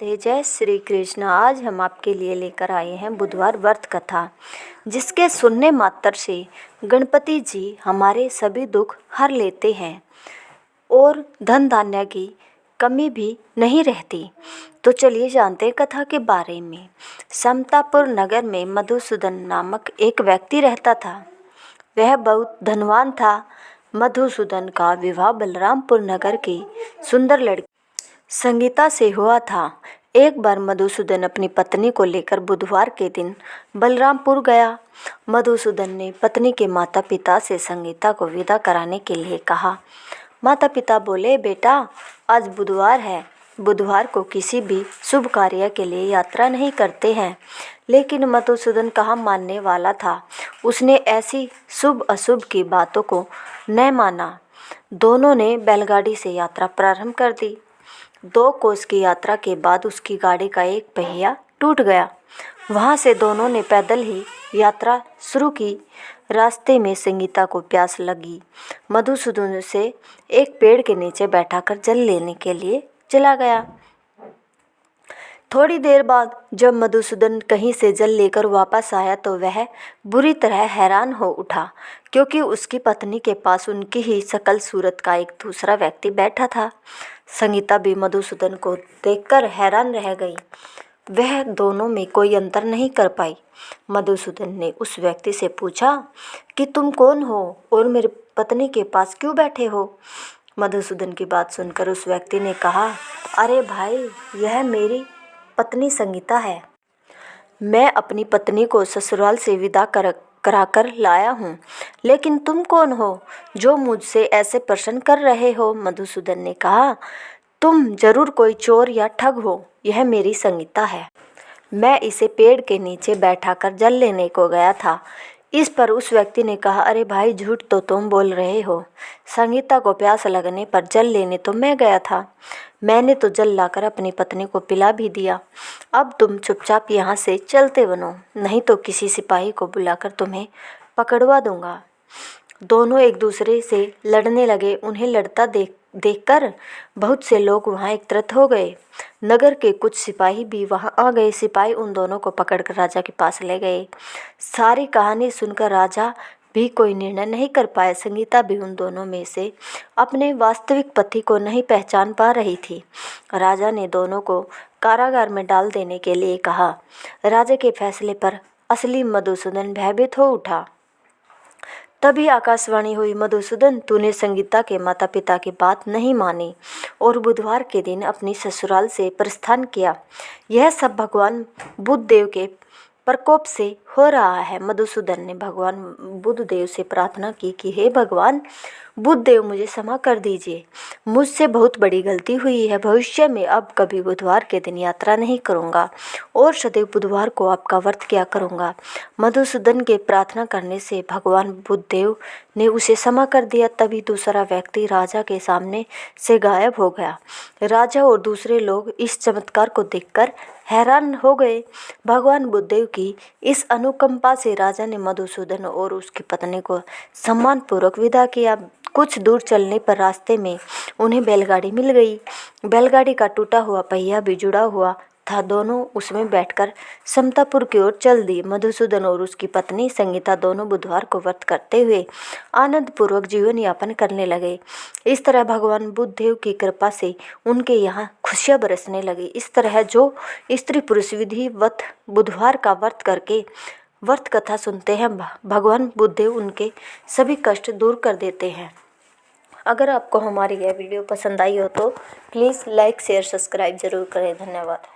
जय श्री कृष्ण। आज हम आपके लिए लेकर आए हैं बुधवार व्रत कथा, जिसके सुनने मात्र से गणपति जी हमारे सभी दुख हर लेते हैं और धन धान्य की कमी भी नहीं रहती। तो चलिए जानते हैं कथा के बारे में। समतापुर नगर में मधुसूदन नामक एक व्यक्ति रहता था। वह बहुत धनवान था। मधुसूदन का विवाह बलरामपुर नगर की सुंदर लड़की संगीता से हुआ था। एक बार मधुसूदन अपनी पत्नी को लेकर बुधवार के दिन बलरामपुर गया। मधुसूदन ने पत्नी के माता पिता से संगीता को विदा कराने के लिए कहा। माता पिता बोले, बेटा आज बुधवार है, बुधवार को किसी भी शुभ कार्य के लिए यात्रा नहीं करते हैं। लेकिन मधुसूदन कहाँ मानने वाला था। उसने ऐसी शुभ अशुभ की बातों को न माना। दोनों ने बैलगाड़ी से यात्रा प्रारंभ कर दी। 2 कोस की यात्रा के बाद उसकी गाड़ी का एक पहिया टूट गया। वहाँ से दोनों ने पैदल ही यात्रा शुरू की। रास्ते में संगीता को प्यास लगी। मधुसूदन उसे एक पेड़ के नीचे बैठाकर जल लेने के लिए चला गया। थोड़ी देर बाद जब मधुसूदन कहीं से जल लेकर वापस आया तो वह बुरी तरह हैरान हो उठा, क्योंकि उसकी पत्नी के पास उनकी ही शकल सूरत का एक दूसरा व्यक्ति बैठा था। संगीता भी मधुसूदन को देखकर हैरान रह गई। वह दोनों में कोई अंतर नहीं कर पाई। मधुसूदन ने उस व्यक्ति से पूछा कि तुम कौन हो और मेरी पत्नी के पास क्यों बैठे हो। मधुसूदन की बात सुनकर उस व्यक्ति ने कहा, अरे भाई, यह मेरी पत्नी संगीता है। मैं अपनी पत्नी को ससुराल से विदा कराकर लाया हूँ। लेकिन तुम कौन हो जो मुझसे ऐसे प्रश्न कर रहे हो। मधुसूदन ने कहा, तुम जरूर कोई चोर या ठग हो। यह मेरी संगीता है। मैं इसे पेड़ के नीचे बैठाकर जल लेने को गया था। इस पर उस व्यक्ति ने कहा, अरे भाई, झूठ तो तुम बोल रहे हो। संगीता को प्यास लगने पर जल लेने तो मैं गया था। मैंने तो जल लाकर अपनी पत्नी को पिला भी दिया। अब तुम चुपचाप यहाँ से चलते बनो, नहीं तो किसी सिपाही को बुलाकर तुम्हें पकड़वा दूंगा। दोनों एक दूसरे से लड़ने लगे। उन्हें लड़ता देखकर बहुत से लोग वहां एकत्रित हो गए। नगर के कुछ सिपाही भी वहां आ गए। सिपाही उन दोनों को पकड़कर राजा के पास ले गए। सारी कहानी सुनकर राजा भी कोई निर्णय नहीं कर पाया। संगीता भी उन दोनों में से अपने वास्तविक पति को नहीं पहचान पा रही थी। राजा ने दोनों को कारागार में डाल देने के लिए कहा। राजा के फैसले पर असली मधुसूदन भयभीत हो उठा। तभी आकाशवाणी हुई, मधुसूदन, तूने संगीता के माता पिता की बात नहीं मानी और बुधवार के दिन अपनी ससुराल से प्रस्थान किया। यह सब भगवान बुद्धदेव के प्रकोप से हो रहा है। मधुसूदन ने भगवान बुद्धदेव से प्रार्थना की कि हे भगवान बुद्धदेव, मुझे क्षमा कर दीजिए। मुझसे बहुत बड़ी गलती हुई है। भविष्य में अब कभी बुधवार के दिन यात्रा नहीं करूँगा और सदैव बुधवार को आपका व्रत किया करूँगा। मधुसूदन के प्रार्थना करने से भगवान बुद्धदेव ने उसे क्षमा कर दिया। तभी दूसरा व्यक्ति राजा के सामने से गायब हो गया। राजा और दूसरे लोग इस चमत्कार को देखकर हैरान हो गए। भगवान बुद्धदेव की इस अनुकंपा से राजा ने मधुसूदन और उसकी पत्नी को सम्मानपूर्वक विदा किया। कुछ दूर चलने पर रास्ते में उन्हें बैलगाड़ी मिल गई। बैलगाड़ी का टूटा हुआ पहिया भी जुड़ा हुआ था। दोनों उसमें बैठकर समतापुर की ओर चल दिए। मधुसूदन और उसकी पत्नी संगीता दोनों बुधवार को व्रत करते हुए आनंदपूर्वक जीवन यापन करने लगे। इस तरह भगवान बुद्धदेव की कृपा से उनके यहाँ खुशियाँ बरसने लगी। इस तरह जो स्त्री पुरुष विधिवत बुधवार का व्रत करके व्रत कथा सुनते हैं, भगवान बुद्धदेव उनके सभी कष्ट दूर कर देते हैं। अगर आपको हमारी यह वीडियो पसंद आई हो तो प्लीज़ लाइक शेयर सब्सक्राइब ज़रूर करें। धन्यवाद।